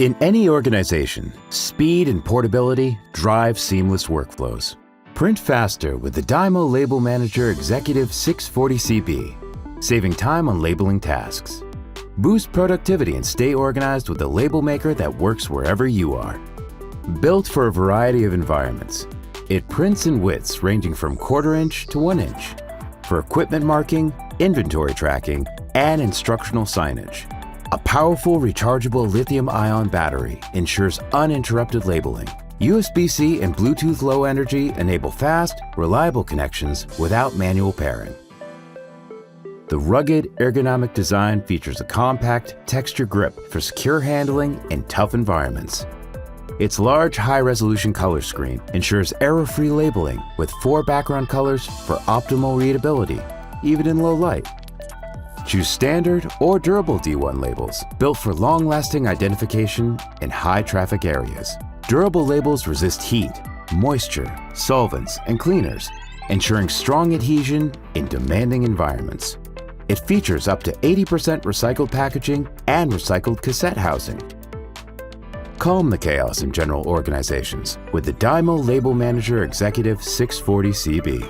In any organization, speed and portability drive seamless workflows. Print faster with the DYMO LabelManager Executive 640CB, saving time on labeling tasks. Boost productivity and stay organized with a label maker that works wherever you are. Built for a variety of environments, it prints in widths ranging from 1/4 inch to 1 inch for equipment marking, inventory tracking, and instructional signage. A powerful rechargeable lithium-ion battery ensures uninterrupted labeling. USB-C and Bluetooth Low Energy enable fast, reliable connections without manual pairing. The rugged, ergonomic design features a compact, texture grip for secure handling in tough environments. Its large, high-resolution color screen ensures error-free labeling with 4 background colors for optimal readability, even in low light. Choose standard or durable D1 labels, built for long-lasting identification in high-traffic areas. Durable labels resist heat, moisture, solvents, and cleaners, ensuring strong adhesion in demanding environments. It features up to 80% recycled packaging and recycled cassette housing. Calm the chaos in general organizations with the DYMO LabelManager Executive 640CB.